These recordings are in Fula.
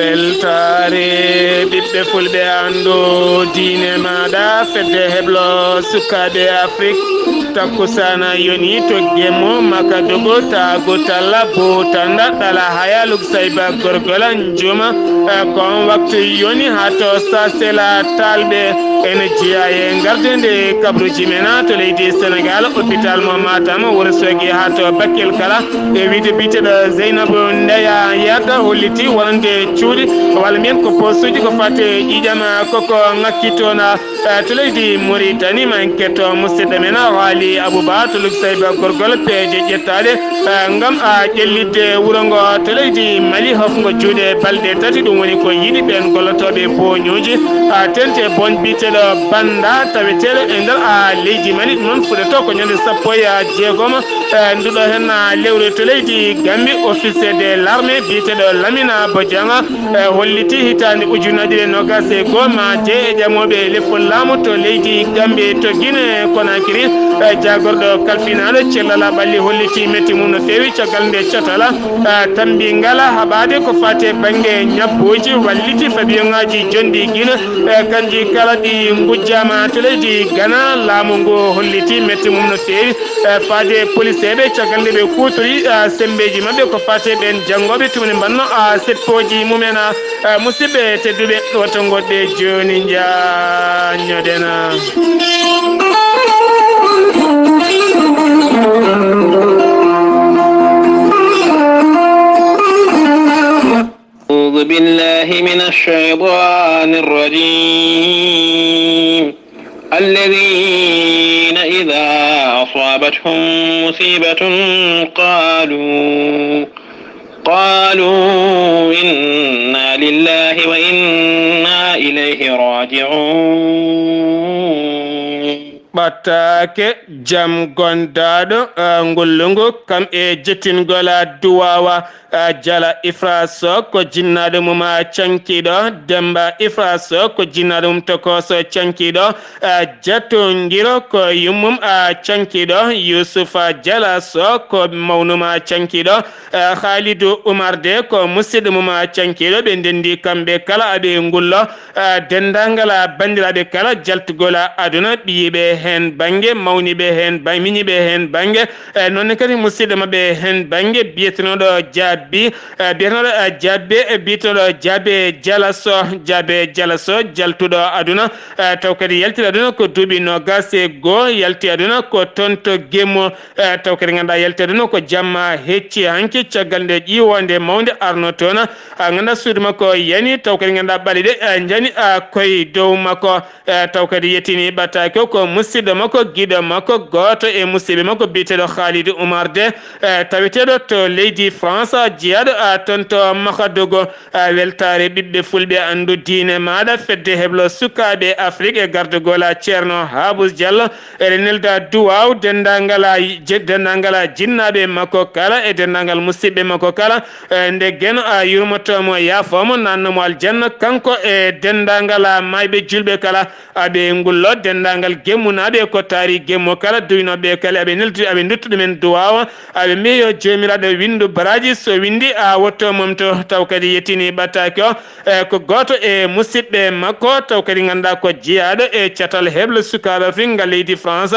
weltare ɓiɓɓe fulɓe andu diine maɗa fedde heblo sukaɓe Afrique takkusana yoni to gemo maka dogo tago talla bo tanda ɗala hayalug sayba gorgola juma kon waktu yoni hato sasela talɓe ene jiya e gardede kabruji mena to leydi Sénégal hôpital mo Matam Wourossogui hato Bakel kala e wiide biteɗo Zeynabou Ndeya Yadda holliti wonande cuuɗi walla mbiyen ko postuji ko fate ƴiƴama koko ŋakkitona to leydi Mauritanie ma en ketto musidɗo men Waly Abouba to lug sayba gorgol peeje ƴettade ngam ƴellidde wuro ngo to leydi Mali hofgo juuɗe balɗe tati ɗum woni ko yiɗi ɓen gollotoɓe boñuji tente boñ biteɗo Banda taweteɗo e nder leydi Mali ɗum noon fuɗɗoto ko ñande 16 nduɗo hen lewru to leydi Gambie officier de l'armée biteɗo Lamina Bodianga holliti hitande ujunaje 21 ma je e ƴamoɓe leppol laamu to leydi Gambie to Guinée Conakry jagorɗo kalfinaɗo cellala ɓalli holliti metti mum no fewi caggal nde cotala tambi ngala haɓade ko fate banggue ñabbuji walliti fabiyoŋaji jondi Guinée kanji kala ɗi gujjama to leydi Ghana laamu ngu holliti metti mum no fewi faade police ɓe caggal nde ɓe kutori sembeji mabɓe ko fate ɓen janggoɓe tumne mbanno setpoji mumen musidɓe tedduɓe woto goɗɗe joni jañodena أعوذ بالله من الشيطان الرجيم الذين إذا أصابتهم مصيبة قالوا إنا لله وإنا إليه راجعون ɓattake jam gondaɗo ngullungu kam e jettingola duwawa jala Ifraso ko jinnaɗo mum cankiɗo Demba Ifraso ko jinnaɗo mum tokoso cankiɗo Jattongiro ko yummum cankiɗo Youssoufa Jala So ko mawnuma cankiɗo Khalidou Oumar de ko musidɗo mum cankiɗo ɓe ndendi kamɓe kala aɓe ngullo dendangala bandiraɓe kala jaltugola aduna ɓiyiɓe hen bangue mawniɓe hen miñiɓe hen bangue nonne kadi musidɗo mabɓe hen bangue biyetenoɗo biyetenoɗo Jabbe biyetenoɗo Jaabe Jalaso jaltuɗo aduna taw kadi yaltiri aduna ko duuɓi 21 yalti aduna ko tonto Gemmo taw kadi ganduɗa yalti aduna ko jamma hecci hanki caggal nde ƴiwonde mawde arno toon ganduɗa suudu makko yani taw kadi ganduɗa ɓaɗe ɗe jani koye dow makko taw kadi yettini ɓattake ko musidɗo makko giɗo makko goto e musidɓe makko biteɗo Khalidou Oumar de taweteɗo to leydi France jiyaɗo toon to Makadogo weltare ɓiɓɓe fulɓe andu diine maɗa fedde heblo sukaɓe Afrique e gardogola ceerno Habous Diallo eɗe nelda duwaw dendangala jinnaɓe makko kala e dendagal musidɓe makko kala nde gueno yurmotomo yafomo nannomo aljanna kanko e dendagal mayɓe julɓe kala aɓe ngullo dendagal gemmunaɓe ko taari gemmo kala duynoɓe kala aɓe neldi aɓe duttuɗumen duwawa aɓe mbiyo jomiraɗo windu baraji so windi wotto mom to taw kadi yettini ɓattake o ko goto e musidɓe makko taw kadi ganduɗa ko jeeyaɗo e catal heble sukaɓe Afrique ngal leydi France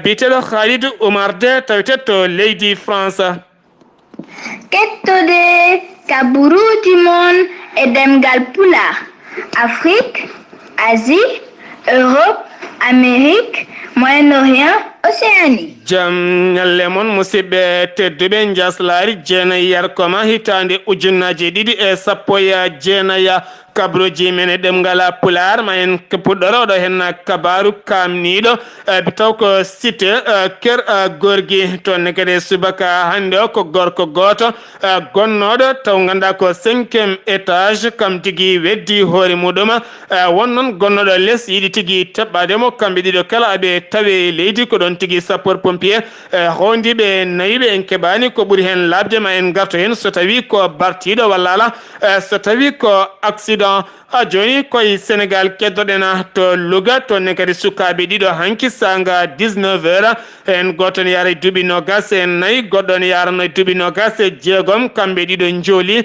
biteɗo Khalidou Oumar de tawete to leydi France. Kettude kaburuji mon e demgal Pulaar Afrique, Asie, Europe, Amérique, Moyen-Orient, Océanie. Jam nyalle mon musidɓe tedduɓe jaslari jeenayi yarkoma hitande ujunnaje 2019 kabroji men e ɗemgal Pulaar ma en puɗɗoroɗo hen kabaru kamniɗo taw ko site ker gorgui toon kadi subaka hande o ko gorko goto gonnoɗo taw ganduɗa ko 5e étage kam tigui weddi hoore muɗum won noon gonnoɗo less yiɗi tigui teɓɓademo kamɓe ɗiɗo kala aɓe tawe leydi ko ɗon tigui sapeur pompier pompier hondiɓe nayiɓe en keɓani ko ɓuuri hen labde ma en garto hen so tawi ko bartiɗo walla ala so tawi ko accident ha joni koye Sénégal keddoɗena to Louga tonne kadi sukaɓe ɗiɗo hanki sanga 19h en goto ne yara duuɓi nogas e nayyi goɗɗo ne yarano duuɓi nogas e jeegom kamɓe ɗiɗo jooli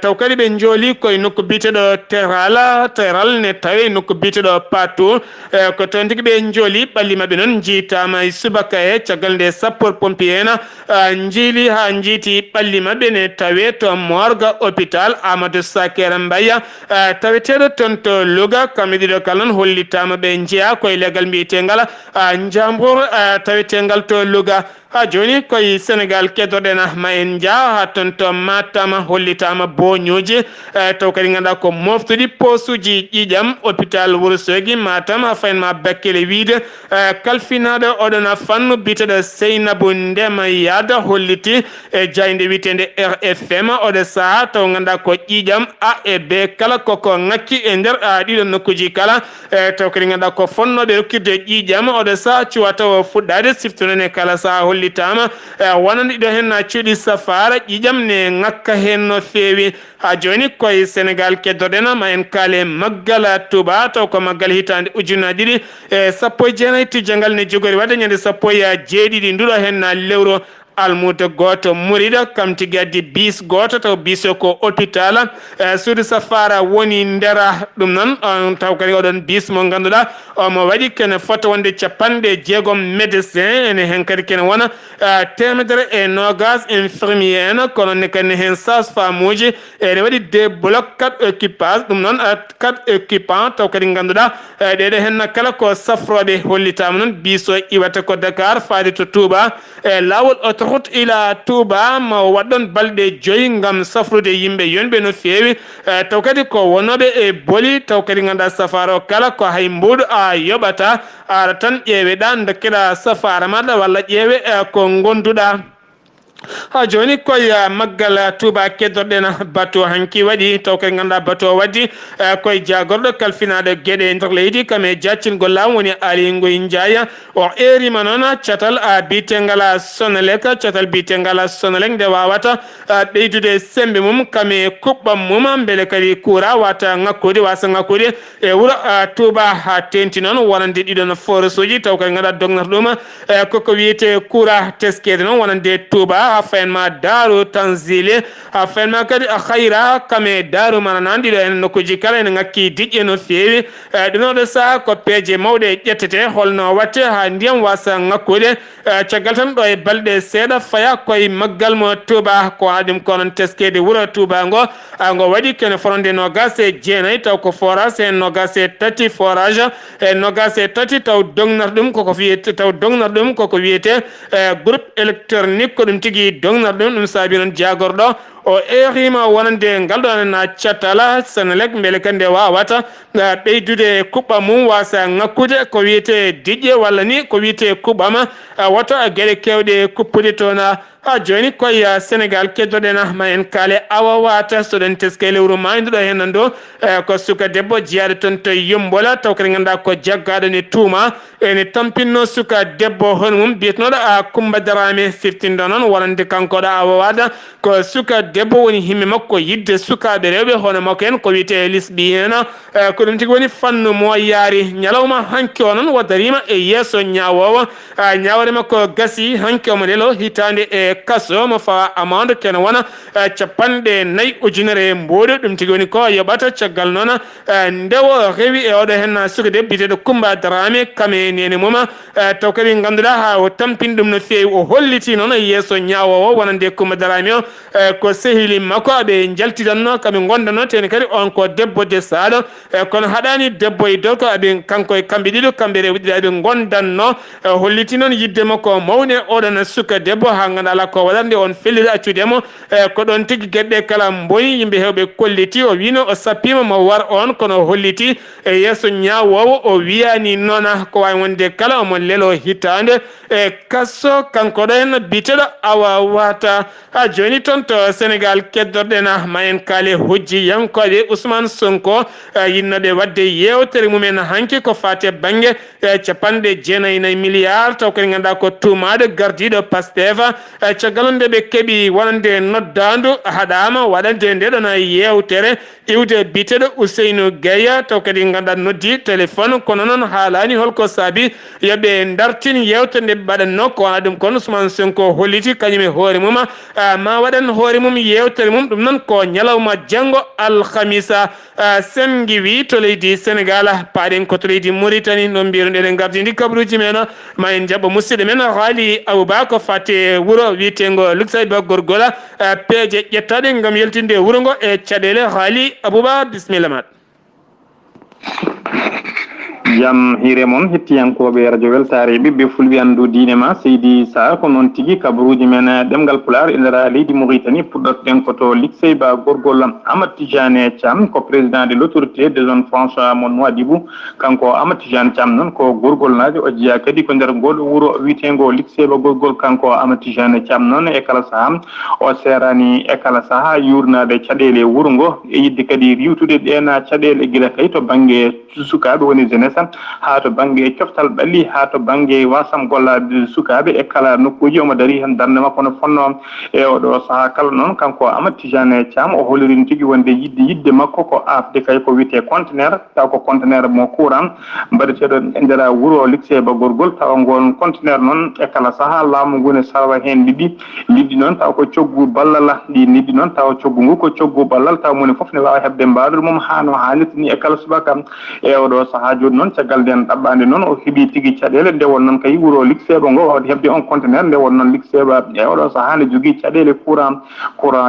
taw kadi ɓe jooli koye nokku biteɗo teral ne tawi nokku biteɗo Patou ko toon tigui ɓe jooli ɓalli mabɓe noon jiitama e subaka e caggal nde sapeur pompier en jiili ha jiiti ɓalli mabɓe ne tawe to morgue hôpital Amadou Sakera Mbaye taweteɗo toon to Louga kamɓe ɗiɗo kala noon hollitama ɓe jeeya koye leggal mbiyetegal Jambour tawetegal to Louga ha joni koye Sénégal keddoɗena ma en jaa ha toon to Matam hollitama boñuji taw kadi ganduɗa ko moftuɗi posuji ƴiƴam hôpital Wourossogui Matam ha fayenma Bakkele wiide kalfinaɗo oɗona fannu biteɗo Seynabou Ndema Yada holliti e jayde witede RFM oɗo saaha taw ganduɗa ko ƴiƴam A e B kala koko ngakki e nder ɗiɗo nokkuji kala taw kadi ganduɗa ko fonnoɓe rokkirde ƴiƴam oɗo saaha cuwata o fuɗɗade siftonone kala saaha hollitama wonande ɗo hen cuuɗi safara ƴiƴam ne ngakka hen no feewi ha joni koye Sénégal keddoɗena ma en kaale maggal Touba taw ko maggal hitande ujunnaje ɗiɗi e sappo e jeenayyi tijjangal ne jogori wadde ñande sappo e jeeɗiɗi nduɗo hen lewru almude goto muriɗo kam tigui addi bis goto taw bis o ko hôpital suudu safara woni ndera ɗum noon taw kadi oɗon bis mo ganduɗa omo waɗi kene fota wonde capanɗe jeegom médecin ene hen kadi kene wona temedere e nogas infirmier en kono ne kadi hen sage femme uji ene waɗi des bloc 4 équipage ɗum noon 4 équipant taw kadi ganduɗa ɗeɗo hen kala ko safroɓe hollitama noon bis o iwata ko Dakar faade to Touba e lawol autoroute ila Touba ma waɗɗon balɗe 5 gam safrude yimɓe yonɓe no feewi taw kadi ko wonoɓe e booli taw kadi ganduɗa safara o kala ko hay mbuɗo a yoɓata ara tan ƴeeweɗa dokkeɗa safara maɗa walla ƴeewe ko gonduɗa ha joni koye maggal Touba keddoɗen bateau hanki waɗi taw kadi ganduɗa bateau waddi koye jagorɗo kalfinaɗo gueɗe nder leydi kame jaccingol lawol woni Ali Ngoye Ndiaye o erima noon catal bitegal Sonelec catal bitegal Sonelec nde wawata ɓeydude sembe mum kame kuɓɓam mum beele kadi coura wata ngakkude wasa ngakkude e wuuro Touba ha tenti noon wonande ɗiɗon forage uji taw kadi ganduɗa dognata ɗum koko wiyete coura teskede noon wonande Touba ha fayenma Daaru Tanzili ha fayenma kadi Khayra kame Daaru Manane ɗiɗo en nokkuji kala ene ngakki diƴƴe no feewi ɗum ɗo saaha ko peeje mawɗe ƴettete holno watte ha ndiyam wasa ngakkude caggal tan ɗo e balɗe seeɗa faya koye maggal mo Touba ko haɗum konon teskede wuuro Touba ngo waɗi kene fonde nogas e jeenayyi taw ko forage e nogas e tati forage e nogas e tati taw dognata ɗum koko wiyete koko wiyete groupe électronique ko ɗum tigui dognar ɗum saabi noon jagorɗo o erima wonande ngal ɗo na catala Senelec beele kandi wawata ɓeydude kuɓɓam mum wasa ngakkude ko wiyete diƴƴe walla ni ko wiyete kuɓɓama woto gueɗe kewɗe kuppude toon ha joni koye Sénégal keddoɗen ma en kaale Awa Wata soɗen teske lewru mayduɗo hen ɗo ko suka debbo jeyaɗo toon to Yumbola taw kadi ganduɗa ko jaggaɗo ne tuuma ene tampinno suka debbo hono mum mbiyetenoɗo Coumba Darame siftinɗo noon wonande kankoɗo Awa Wata ko suka debbo woni himme makko yidde sukaɓe rewɓe hono makko en ko wiyete lesbien ko ɗum tigui woni fannu mo yaari ñalawma hanki o noon wadarima e yeeso ñawowo ñawore makko gasi hanki omo lelo hitande e kaso mo fawa amande kene wona 4 ujunere mboɗo ɗum tigui woni ko yoɓata caggal noon ndewo rewi e oɗo hen suka debbo biteɗo Coumba Darame kame nene mum taw kadi ganduɗa ha o tampini ɗum no fewi o holliti noon yeeso ñawowo wonande Coumba Darame o ko sehili makko aɓe jaltitanno kaɓe gondano tene kadi on ko debbo desaɗo kono haɗani debbo e dow ko aɓe kanko e kamɓe ɗiɗo kamɓe rewɓe ɗiɗo aɓe gondanno holliti noon yidde makko mawne oɗon suka debbo ha ganduɗa ala ko waɗande on fellide accudemo ko ɗon tigui gueɗɗe kala boyi yimɓe hewɓe kolliti o wino o sappima mo war on kono holliti e yeeso ñawowo o wiyani noon ko wawi wonde kala omo lelo hitande e kasso kanko ɗo hen biteɗo Awa wata joni ton to Sénégal keddorɗena mayen kale hojji yankoɓe Ousmane Sonko yinnoɓe wadde yewtere mumen hanki ko fate banggue capanɗe 9 milliard taw ko ganduɗa ko tumaɗo gardiɗo Pastef caggal nde ɓe keeɓi wonande noddandu haɗama waɗande ndeɗon yewtere iwde biteɗo Ousseynou Gueye taw kadi ganduɗa noddi téléphone kono noon haalani holko saabi yoɓe dartin yewtere nde ɓaɗanno ko wona ɗum kono Ousmane Sonko holliti kañum e hoore mum ma waɗan hoore mum yewtere mum ɗum noon ko ñalawma janggo alhamisa sen giwi to leydi Sénégal paaɗen koto leydi Mauritanie no mbiruɗen gardidi kabaruji men ma en jaɓɓo musidɗo men haali Abouba ko fate wuuro wiyetengo Luksayba Gorgola peeje ƴettaɗe gam yaltinde wuuro ngo e caɗele haali Abouba bisimilla maɗa. jam hiire moon hettiyankoɓe radio weltare ɓiɓɓe fulɓe andu diine ma Seydi Sar ko noon tigui kabaruji men ɗemgal Pulaar e ndera leydi Mauritanie puɗɗorten koto Luksayba Gorgol Amadou Tidiane Thiam ko président de l' autorité de zone François mon Nouadhibou kanko Amadou Tidiane Thiam noon ko gorgol najo o jeeya kadi ko nder ngol wuuro wiyetengo Luksayba Gorgol kanko Amadou Tidiane Thiam noon e kala saaha o serani e kala saaha yurnade caɗele wuuro ngo e yidde kadi riwtude ɗena caɗele guila kay to banggue sukaɓe woni jeunesse ha to banggue coftal ɓalli ha to banggue wasam gollade sukaɓe e kala nokkuji omo daari hen darde makko no fonno e oɗo saaha kala noon kanko Amadou Tidiane Thiam o holirini tigui wonde yidde makko ko afde kay ko wiyete conteneur taw ko conteneur mo courant mbaɗeteɗo e nder wuuro Luksayba Gorgol taw ngon conteneur noon e kala saaha laamu ngu ne salwa hen liɗɗi noon taw ko coggu ballal ɗi liɗɗi noon taw coggu ngu ko coggu ballal taw moni foof ne wawa hebde mbaɗol mum hano hannirta ni e kala subaka e oɗo saaha joni noon caggal nden ɗaɓɓade noon o heeɓi tigui caɗele nde won noon kay wuuro Luksayba ngo wawde hebde on conteneur nde won noon Luksayba e oɗo saaha ne jogui caɗele courant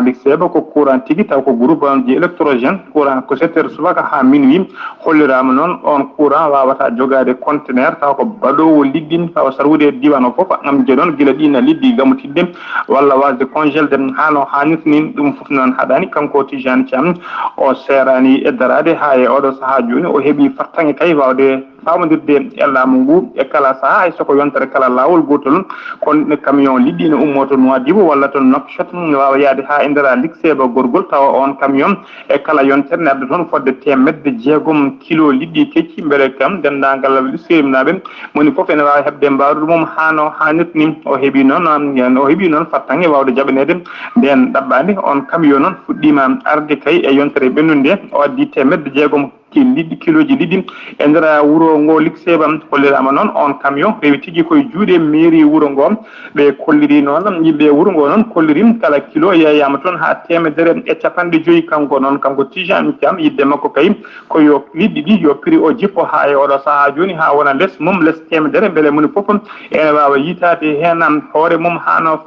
Luksayba ko courant tigui taw ko groupe ji électrogène courant ko 7 heures subaka ha minuit hollirama noon on courant wawata jogade conteneur taw ko baɗowo liɗɗin taw sarwude diwan o foof gam je noon guila ɗina liɗɗi gamutidde walla wasde congelde hano hannirta ni ɗum foof noon haɗani kanko Tidiane Thiam o serani e darade ha e oɗo saaha joni o heeɓi fartange kay wawde famodirde e laamu ngu e kala saaha hay soko yontere kala lawol gotol kon camion liɗɗi ne ummo to Nouadhibou walla to Nouakchott wawa yaade ha e ndera Luksayba Gorgol tawa on camion e kala yontere ne adda toon fodde 6 kilo liɗɗi kecci beele kam dendagal Luksaynaɓe moni foof ene wawi hebde mbarude mum hano hannirta ni o heeɓi noon fattange wawde jaɓanede nden ɗaɓɓade on camion noon fuɗɗima arde kay e yontere ɓennude o addi 6 liɗɗi kiloji liɗɗi e ndera wuuro ngo Luksayba hollirama noon on camion rewi tigui koye juuɗe mairie wuuro ngo ɓe kolliri noon yimɓe wuuro ngo noon kollirim kala kilo yeyama toon ha 150 kanko Tidiane Thiam yidde makko kay koyo liɗɗi ɗi yo prix o jippo ha e oɗo saaha joni ha wona less 100 beele moni foof ene wawa yitade hen hoore mum hano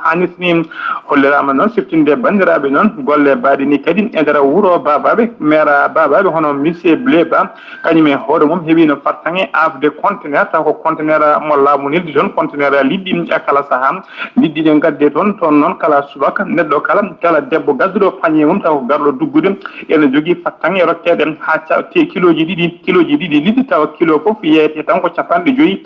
hannirta ni hollirama noon siftinde bandiraɓe noon golle mbaɗi ni kadi e nder wuuro Babaɓe maire Babaɓe hono monsieur Blé Ba kañum e hoore mum heeɓino fartange afde conteneur taw ko conteneur mo laamu nildi toon conteneur liɗɗi e kala saaha liɗɗi ɗe gadde toon noon kala subaka neɗɗo kala debbo gadduɗo pañe mum taw ko garɗo duggude ene jogui fartange rokkede ha kiloji ɗiɗi liɗɗi tawa kilo foof yeyete tan ko 50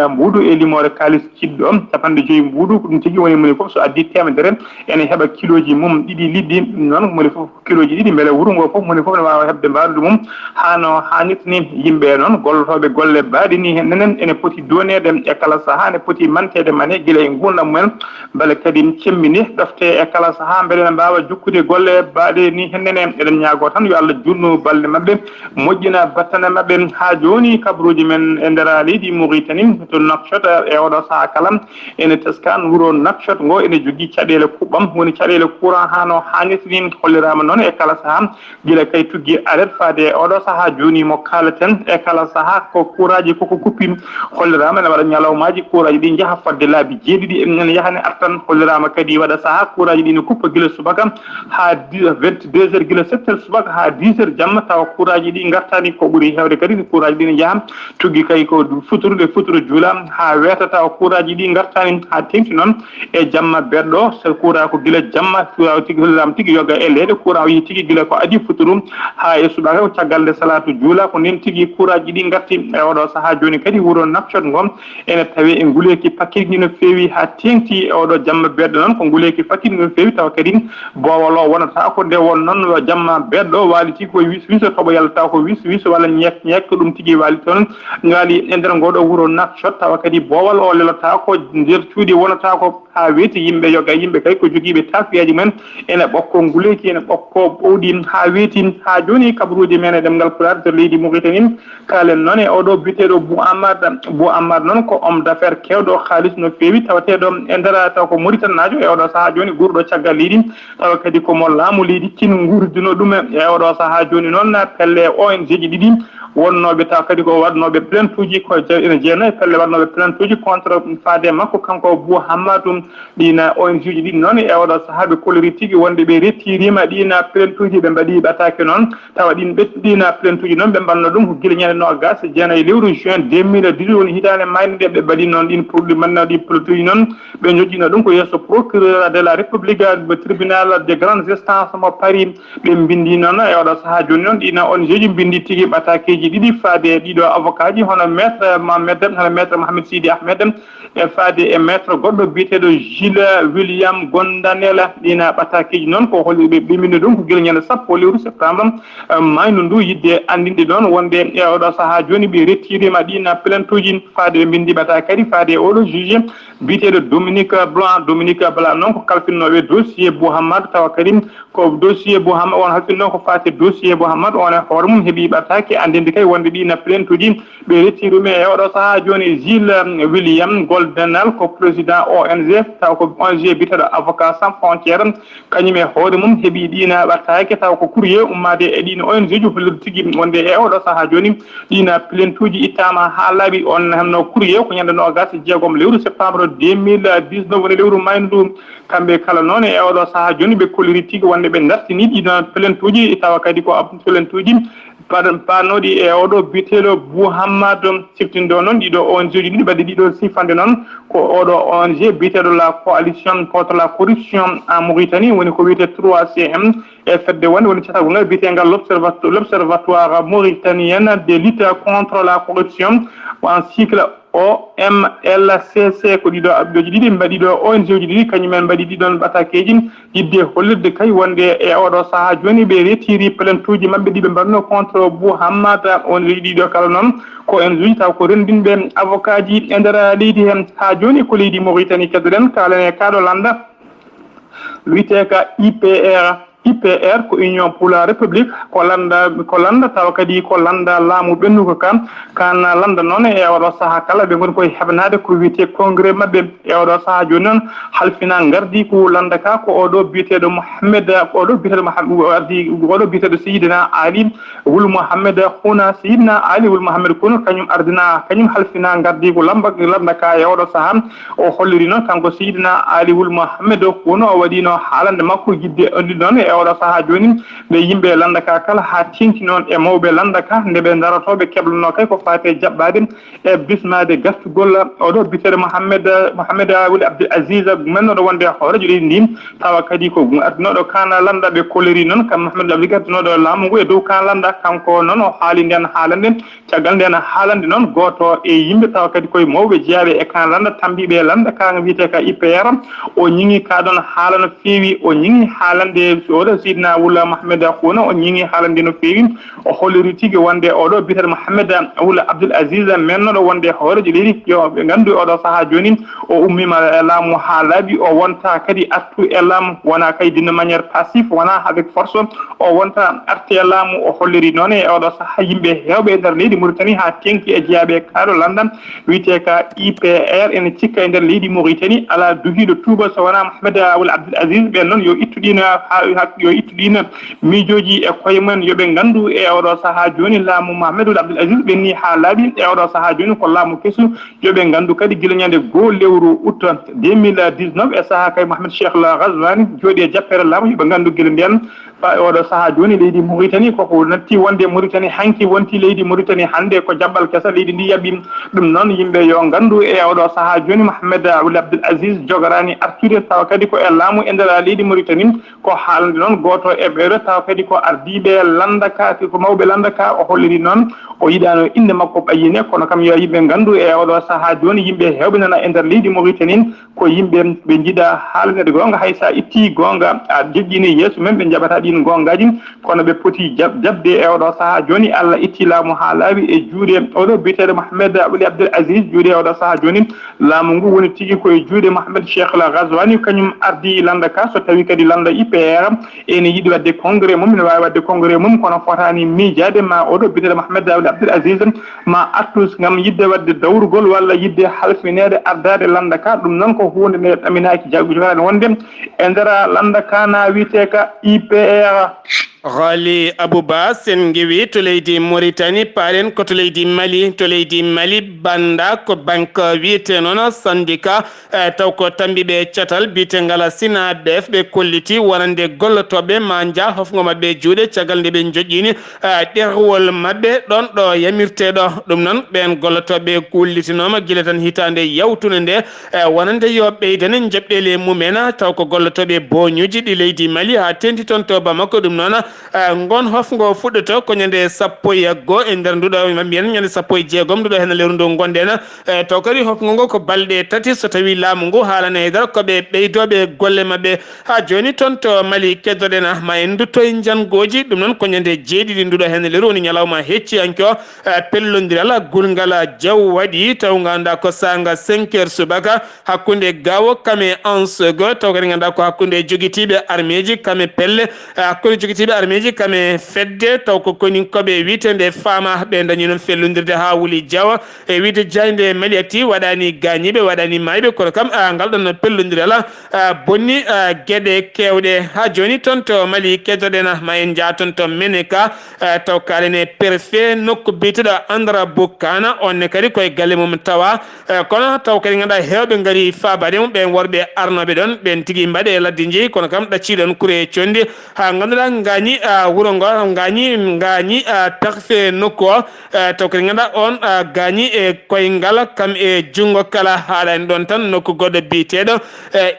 mbuuɗu e limore kalis kiɗɗo 50 mbuuɗu ɗum tigui woni moni foof so addi 100 ene heeɓa kiloji mum ɗiɗi liɗɗi noon moni foof kiloji ɗiɗi beele wuuro ngo foof moni foof ne wawa hebde mbaɗude mum hano hannirta ni yimɓe noon gollotoɓe golle mbaɗi ni hen nenen ene poti donede e kala saaha ne poti mantede mane guila e gurdam mumen beele kadi cemmini ɗofte e kala saaha beele ne mbawa jokkude golle mbaɗe ni hen nene eɗen ñaago tan yo Allah junnu balɗe mabɓe moƴƴina battane mabɓe ha joni kabaruji men e ndera leydi Mauritanie to Nouakchott e oɗo saaha kala ene teskan wuuro Nouakchott ngo ene jogui caɗele kuɓɓam woni caɗele courant hano hannirta ni hollirama noon e kala saaha guila kay tugui alet fade oɗo saaha joni mo kalaten e kala saaha ko couraji koko kuppi hollirama ne waɗa ñalawmaji couraji ɗi jaaha fodde laabi 7 ene yahane artan hollirama kadi waɗa saaha couraji ɗi ne kuppa guila subaka ha 22 heures guila 7 heures subaka ha 10 heures jamma tawa couraji ɗi gartani ko ɓuuri hewde kadi couraji ɗi ne jaaha tugui kay ko futuro juula ha weeta tawa couraji ɗi gartani ha tengti noon e jamma beɗɗo so courant ko guila jamma tigui hollirama tigui yogga e leeɗe courant wi tigui guila ko adi futuro mum ha e subaka caggal de salatu juula ko nen tigi kuraji ɗi garti e oɗo saaha joni kadi wuro Nouakchott ngom ene tawi e nguleki pakkirɗi no feewi ha tengti e oɗo jamma bedɗo noon ko nguleki pakkirɗi no feewi tawa kadi bowal o wonata ko nde won noon jamma bedɗo waliti ko wis wiso toɓo yalata ko wis wiso walla ñek ñek ɗum tigi wali toon ngali e nder ngoɗo wuro Nouakchott tawa kadi bowal o lelata ko nder cuuɗi wonata ko ha weeti yimɓe yoga yimɓe kay ko jogiiɓe tafiyaji men ene ɓokko nguleki ene ɓokko ɓowɗi ha weeti ha joni kabaruji men e ɗemgal pulaar to leydi Mauritanie kalen noon e oɗo biteɗo Bou Amad noon ko homme d'affaires kewɗo haalis no feewi tawateɗo e nder taw ko Mauritanajo e oɗo saaha joni gurɗo caggal leydi tawa kadi komo laamu leydi tin gurdino ɗum e oɗo saaha joni noon pelle ONG ji ɗiɗi wonnoɓe taw kadi ko wadnoɓe plainte uji ko ene jeenayi pelle wadnoɓe plainte uji contre faade makko kanko Bou Hammadou ɗina ONG ji ɗiɗi noon e oɗo saaha ɓe kolori tigui wonde ɓe rettirima ɗina plainte uji ɓe mbaɗi ɓatake noon tawa ɗina plainte uji noon ɓe mbanno ɗum ko guila ñande nogas jeenayi lewru juin 2018 woni hitande mayde nde ɓe mbaɗi noon ɗin produit manno ɗi plainte uji noon ɓe joƴƴino ɗum ko yesso procureur de la république tribunal de grandes instances mo Paris ɓe mbindi noon e oɗo saaha joni noon ɗina ONG ji mbindi tigui ɓatakeji ɗiɗi faade ɗiɗo avocat ji hono maître Mohamed Sidi Ahmed e faade e maître goɗɗo biyeteɗo Gilles William Gondanela ɗina ɓatakeji noon ko holli ɓe ɓiminde ɗum ko guila ñande sappo lewru septembre maydu ndu yidde andinde ɗon wonde e oɗo saaha joni ɓe rettirima ɗina plainte uji faade ɓe mbindi ɓata kadi faade oɗo juge biyeteɗo Dominique Blanc noon ko kalfinnoɓe dossier Bou Hammadou tawa kadi ko dossier Bou Hammadou on halfinno ko fate dossier Bou Hammadou on e hoore mum heeɓi ɓatake andinde kay wonde ɗina plainte uji ɓe rettirumi e oɗo saaha joni Gilles William Goldenal ko président ONG taw ko ONG biyeteɗo avocat sans frontiére kañum e hoore mum heeɓi ɗina ɓattake taw ko courrier ummade e ɗino ONG ji hollude tigui wonde e oɗo saaha joni ɗina plainte uji ittama ha laaɓi on henno courrier ko ñande nogas jeegom lewru septembre 2019 woni lewru maydu kamɓe kala noon e oɗo saaha joni ɓe koliri tigui wonde ɓe dartini ɗino plainte uji tawa kadi ko plainte uji panoɗi e oɗo biyeteɗo Bou Hammadou siftindo noon ɗiɗo ONG ji ɗiɗi ɓadde ɗiɗo sifande noon ko oɗo ONG biyeteɗo la coalition contre la corruption en Mauritanie woni ko wiyete 3CM e fedde woni catagongal biyetegal l'observatoire mauritanien de lutte contre la corruption en cycle OMLCC ko ɗiɗo abdoji ɗiɗi mbaɗiɗo ONG ji ɗiɗi kañumen mbaɗi ɗiɗon ɓatakeji yidde hollirde kay wonde e oɗo saaha joni ɓe retiri plainte uji mabɓe ɗiɓe mbaɗno contre Bou Hammadou on ɗiɗo kala noon ko en juji taw ko rendinɓe avocat ji e nder leydi hen ha joni ko leydi Mauritanie keddoɗen kalane kaɗo landa wiyeteka IPR ko Union pour la République ko landa taw kadi ko landa laamu ɓennuko kan landa noon e oɗo saaha kala ɓe goni koye heɓnade ko wiyete congrès mabɓe e oɗo saaha joni noon halfina gardi ko landa ka ko oɗo biyeteɗo Seydina Ali Wul Mohamed Khouna Seydina Ali Wul Mohamed Khouna kañum halfina gardi ko landa ka e oɗo saaha o holliri noon kanko Seydina Ali Wul Mohamed Khouna o waɗino haalande makko yidde andi noon e oɗo saaha joni ɓe yimɓe landaka kala ha tengti noon e mawɓe landaka nde ɓe darotoɓe keblano kay ko fate jaɓɓade e bismade gastugol oɗo biyeteɗo Mohamed Wuli Abdul Aziz mennoɗo wonde hoorejo leydi ndi tawa kadi ko ardinoɗo kana landa ɓe koleri noon kam Mohamed Abdul ardinoɗo laamu ngu e dow kan landa kanko noon o haali nden haalande caggal nden haalande noon goto e yimɓe tawa kadi koye mawɓe jeeyaɓe e kan landa tambiɓe landa ka wiyete ka IPR o ñingi ka ɗon haala no feewi o ñingi haalande oɗo Seydina Wula Mohamed Khouna o ñingi haalande no feewi o holliri tigui wonde oɗo biyeteɗo Mohamed Wula Abdul Aziz mennoɗo wonde hoorejo leydi yo ɓe gandu oɗo saaha joni o ummima e laamu ha laaɓi o wonta kadi artu e laamu wona kay d'une manière passif wona avec force o wonta arti e laamu o holliri noon e oɗo saaha yimɓe hewɓe e nder leydi Mauritanie ha tengti e jeeyaɓe kaɗo landan wiyete ka IPR ene cikka e nder leydi Mauritanie ala duhiɗo tuuba so wona Mohamed Wula Abdul Aziz ɓen noon yo ittuɗino miijoji e koye mumen yoɓe gandu e oɗo saaha joni laamu Mohamed Wula Abdul Aziz ɓenni ha laaɓi e oɗo saaha joni ko laamu kesu yoɓe gandu kadi guila ñande goo lewru août 2019 e saaha kay Mohamed Cheikh Al Ghazouani jooɗi e jappere laamu yoɓe gandu guila nden oɗo saaha joni leydi Mauritanie koko natti wonde Mauritanie hanki wonti leydi Mauritanie hande ko jabbal kesa leydi ndi yaɓi ɗum noon yimɓe yo gandu e oɗo saaha joni Mohamed Ould Abdel Aziz jogorani artude tawa kadi ko e laamu e nder leydi Mauritanie ko haalde noon goto e ɓeɗo tawa kadi ko ardiɓe landaka ko mawɓe landaka o holliri noon o yiɗano inde makko ɓayine kono kam yo yimɓe gandu e oɗo saaha joni yimɓe hewɓe nana e nder leydi Mauritanie ko yimɓe ɓe jiiɗa haalnede gonga hay sa itti gonga a joƴƴini yeeso men ɓe jaɓata ɗin gongaji kono ɓe poti jabde e oɗo saaha joni Allah itti laamu ha laaɓi e juuɗe oɗo biteɗo Mohamed Ould Abdel Aziz juuɗe oɗo saaha joni laamu ngu woni tigui koye juuɗe Mohamed Cheikh El Ghazouani kañum ardi landaka so tawi kadi landa IPR ene yiiɗi wadde congrès mum ne wawi wadde congrès mum kono fotani miijade ma oɗo biteɗo Mohamed Ould Abdel Aziz ma artus gam yidde wadde dawrugol walla yidde halfinede ardade landaka ɗum noon ko hunde nde ɗaminaki jogani wonde e nder landaka na wiyeteka IPR. Ghali Abouba sen giwi to leydi Mauritanie paren ko to leydi Mali banda ko banque wiyete noon syndicat taw ko tambiɓe catal bitengal SYNADEF ɓe kolliti wonande gollotoɓe manja hofgo mabɓe juuɗe caggal nde ɓe joƴƴini ɗerwol mabɓe ɗon ɗo yamirteɗo ɗum noon ɓen gollotoɓe kullitinoma guila tan hitande yawtude nde wonande yo ɓeydane jaɓɓele mumen taw ko gollotoɓe boñuji ɗi leydi Mali ha tenti toon to Bamako ɗum noon ngon hofgo fuɗɗoto ko ñande 11 e nder nduɗo mbiyen ñande 16 nduɗo hen lewru ndu gonɗen taw kadi hofgo ngo ko balɗe tati so tawi laamu ngu haalana e dar koɓe ɓeydoɓe golle mabɓe ha joni toon to Mali keddoɗen ma en duttoye jangoji ɗum noon ko ñande 7 nduɗo hen lewru woni ñalawma hecciyanke o pellodiral gurgal jaw waɗi taw ganda ko sanga 5 heures subaka hakkude gawo kame 11 taw kadi ganda ko hakkude joguitiɓe armeji kame pelle hakkude joguitiɓe armeji kame fedde taw ko koni koɓe witende fama ɓe dañi noon fellodirde ha wuuli diawa e wiide jayde Mali atti waɗani gañiɓe waɗani mayɓe kono kam ngal ɗon pellodiral bonni gueɗe kewɗe ha joni toon to Mali keddoɗen ma en jaa toon to Menaka taw kalene préfet nokku biteɗo Andra Boukana onne kadi koye galle mum tawa kono taw kadi ganduɗa hewɓe gaari fabade mum ɓen worɓe arnoɓe ɗon ɓen tigui mbaɗe ladde jeeyi kono kam ɗacciɗon kuure condi ha ganduɗa gañi wuuro ngo gañi takfe nokku o taw kadi ganduɗa on gañi e koyngal kam e junggo kala haala en ɗon tan nokku goɗɗo biteɗo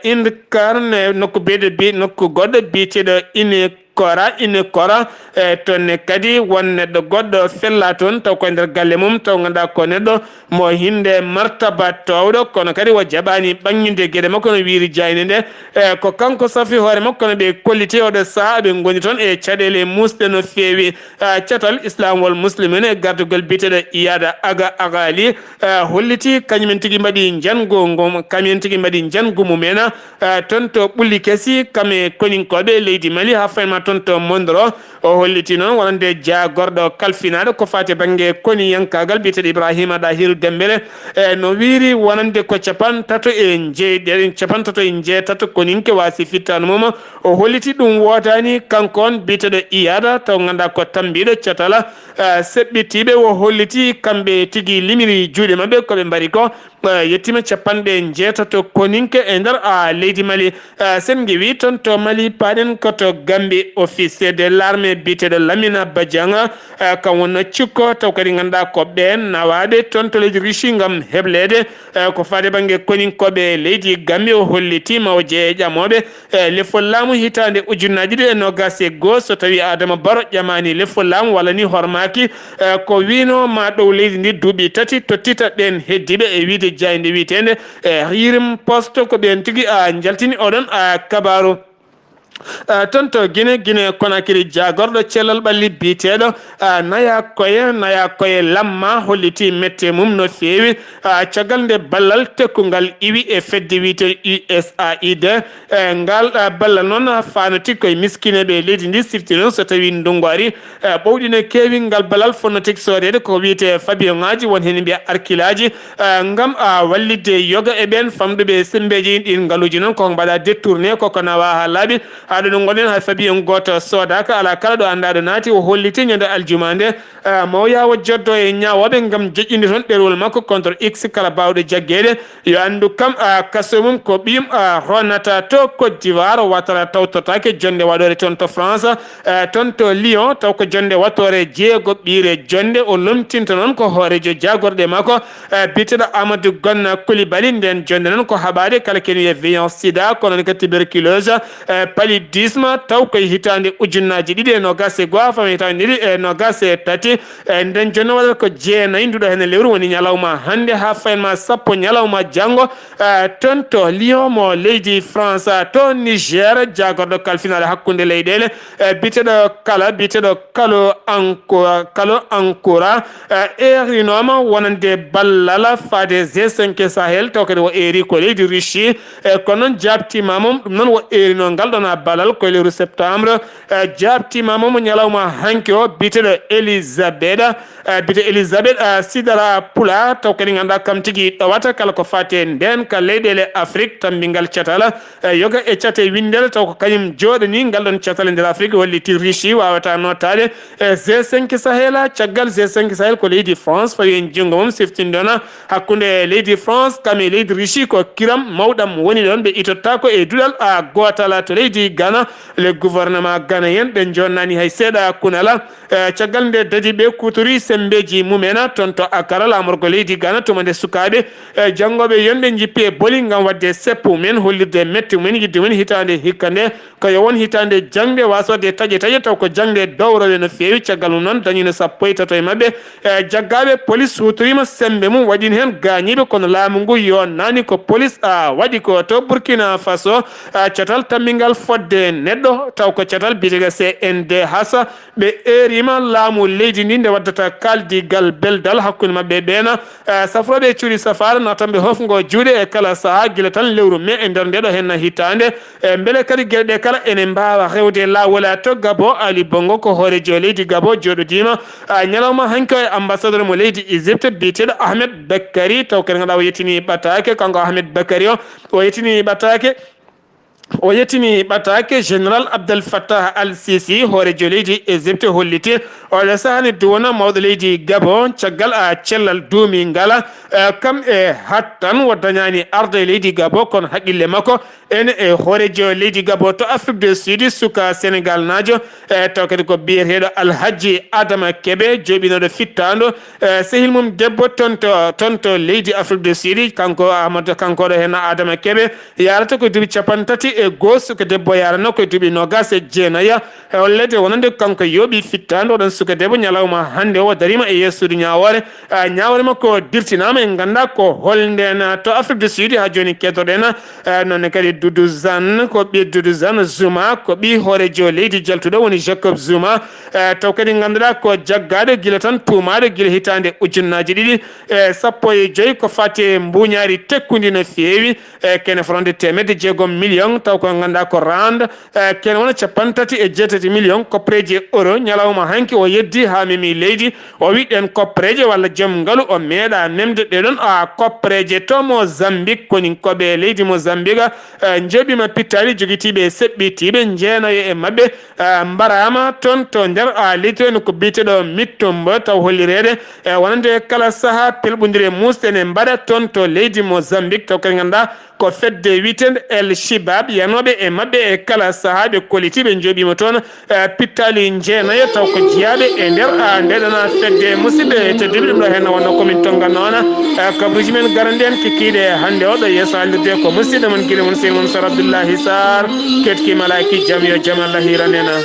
Incarne nokku goɗɗo biteɗo ine kora tonne kadi won neɗɗo goɗɗo fella toon taw koye nder galle mum taw ganduɗa ko neɗɗo mo hinde martaba towɗo kono kadi o jaɓani ɓangguinde gueɗe makko no wiiri jayne nde ko kanko safi hoore makko no ɓe kolliti oɗo saaha ɓe goni toon e caɗele musɗe no feewi catal Islam wal muslimin e gardugol biteɗo Iyada Aga Agali holliti kañumen tigui mbaɗi jangu mumen toon to ɓulli kesi kame koninkoɓe leydi Mali ha fayma toon to Mondoro o holliti noon wonande jagorɗo kalfinaɗo ko fati banggue koni yankagal biteɗo Ibrahima Dahiru Dembele no wiiri wonande ko capantato e jeetato koninke wasi fittano mum o holliti ɗum wotani kanko on biteɗo Iyada taw ganda ko tambiɗo catala seɓɓitiɓe o holliti kamɓe tigui limiri juuɗe mabɓe koɓe mbari ko yettima capanɗe jeetato koninke e nder leydi Mali sen giwi toon to Mali paɗen koto Gambie officier de l'armée biteɗo Lamina Badianga kam wonno cikko taw kadi ganduɗa ko ɓen nawaɓe toon to leydi Russie gam heblede ko fade banggue koninkoɓe leydi Gambie o hollitima o jeeye ƴamoɓe lefol laamu hitande ujunnaji ɗi e nogas e goho so tawi Adama Barrow ƴamani lefol laamu walla ni hormaki ko wino ma ɗow leydi ndi duuɓi tati tottita ɗen heddiɓe e wiide jayde wiitende Yirim Post ko ɓen tigui jaltini oɗon kabaru toon to Guinée Conakry jagorɗo cellal ɓalli biteɗo naya koye lamma holliti mette mum no feewi caggal nde ballal tekkugal iwi e fedde wiite USAID ngal ballal noon fanoti koye miskineɓe leydi ndi sifti noon so tawi ndungu ari ɓowɗi no kewi ngal ballal fonnotik sodede ko wiite fabion ngaji won hen mbiya arkilaji ngam wallidde yoga e ɓen famɗuɓe sembeji ɗin ngaluji noon koko mbaɗa détourné koko nawa ha laaɓi aɗo gonen ha fabi en goto sodaka ala kala ɗo anda ɗo naati o holliti ñande aljumande maw yawo joddo e ñawoɓe gam jeƴƴinde toon ɗerwol makko contre x kala bawɗo jagguede yo andu kam kaso mum ko ɓiyum ronata to Côte d'Ivoire watara tawtotake jonde waɗore toon to France toon to Lyon taw ko jonde wattore jeego ɓiire jonde o lomtinta noon ko hoorejo jagorɗe makko biteɗo Amadou Gonna Coulibaly nden jonde noon ko haɓade kala ken wiye VIH sida kono ko tuberculose paludisme taw koye hitande ujunnaji ɗiɗi e nogas e goho fami hitande ɗiɗi e nogas e tati nden jonde waɗata ko jeenayyi nduɗo hen lewru woni ñalawma hande ha fayenma sappo ñalawma janggo toon to Lyon mo leydi France to Niger jagorɗo kalfinade hakkude leyɗele biteɗo kalo ankora erinoma wonande ballala fade G5 Sahel taw kadi wo eri ko leydi Russie kono noon jabtimamom ɗum noon wo erino ngal ɗon balal koye lewru septembre jabtimamom ñalawma hanki o biteɗo Elisabeth Sidara Pula taw kadi ganduɗa kam tigui ɗowata kala ko fate nden ka leyɗele Afrique tambingal catala yoga e cate windel taw ko kañum joɗani ngal ɗon catale nder Afrique walliti Russie wawata notade G5 Sahel caggal G5 Sahel ko leydi France fawi en jungo mum siftindona hakkude leydi France kam e leydi Russie ko kiram mawɗam woni ɗon ɓe itottako e duɗal gotala to leydi Ghana le gouvernement ghanéen ɓe jonnani hay seeɗa kunala caggal nde dadi ɓe kutori sembeji mumena toon to Accra lamorgo leydi Ghana tumande sukaɓe janggoɓe yonɓe jippi e boli gam wadde seppu men hollirde metti mumen yidde mumen hitande hikka nde ko yowon hitande jangde wasode taƴe taw ko jangde dowrode no fewi caggal mum noon dañino sappo e tato e mabɓe jaggaɓe police hutorima sembe mum waɗini hen gañiɓe kono laamu ngu yonnani ko police waɗi ko to Burkina Faso catal tammingal fodde neɗɗo taw ko catal bitega CNDH ɓe erima laamu leydi ndi nde waddata kaldigal beldal hakkude mabɓe ɓeena safroɓe cuuɗi safara natanɓe hofgo juuɗe e kala saaha guila tan lewru mai e nder ndeɗo hen hitande beele kadi gueɗe ɗe kala ene mbawa rewde lawol to Gabon Ali Bongo ko hoorejo leydi Gabon joɗodima ñalawma hanki e ambassadeur mo leydi Égypte biteɗo Ahmed Bakary taw kadi ganduɗa o yettini ɓatake kanko Ahmed Bakary o yettini ɓatake général Abdel Fattah al-Sisi hoorejo leydi Égypte holliti oɗo sahani duwona mawɗo leydi Gabon caggal cellal duumi ngala kam e hattan wo dañani arde leydi Gabon kono haqqille makko ene e hoorejo leydi Gabon to Afrique du Sud suka Sénégal najo taw kadi ko biyeteɗo Alhaji Adama Kebe joɓinoɗo fittando sehil mum debbo toon to leydi Afrique du Sud kanko Amadou kankoɗo hen Adama Kebe yarata ko duuɓi capantati e goho suka debbo yarano koye duuɓi nogas e jeenaya hollede wonande kanko yooɓi fittando oɗon suka debbo ñalawma hande o darima e yeesude ñawore makko dirtinama en ganda ko holnden to Afrique du Sud ha joni keddoɗen nonne kadi Doudou Zane ko ɓi Doudou Zane Zuma ko ɓi hoorejo leydi jaltuɗo woni Jacob Zuma taw kadi ganduɗa ko jaggaɗo guila tan tumaɗo guila hitande ujunnaji ɗiɗi sappo e joyyi ko fati mbuñari tekkudi no fewi kene fronde 1.6 million taw ko ganduɗa ko rande kene wona 37 million koppreji euro ñalawma hanki o yeddi ha memi leydi o wiɗen koppreje walla joom ngaalu o meeɗa memde ɗeɗon koppreje to Mozambique koni koɓe leydi Mozambique jooɓima pittali joguitiɓe seɓɓitiɓe jeenayo e mabɓe mbarama toon to nder leydi en ko biteɗo mittumba taw hollirede wonande kala saaha pelɓodire musɗe ne mbaɗa toon to leydi Mozambique taw kadi ganduɗa ko fedde witende El Shibab yanoɓe e mabɓe e kala saaha ɓe kolitiɓe jooɓima toon pittali jeenayo taw ko jiyaɓe e nder ndeɗon fedde musidɓe tedduɓe ɗum ɗo hen wonno komin tongan noon kabruji men garandi en kikkiɗe hande o ɗo yeeso hallirde ko musidɗo mon guila mon seydi mon Sar Abdoullahi Sarr ketki malaki jaam yo jaam Allah hiranena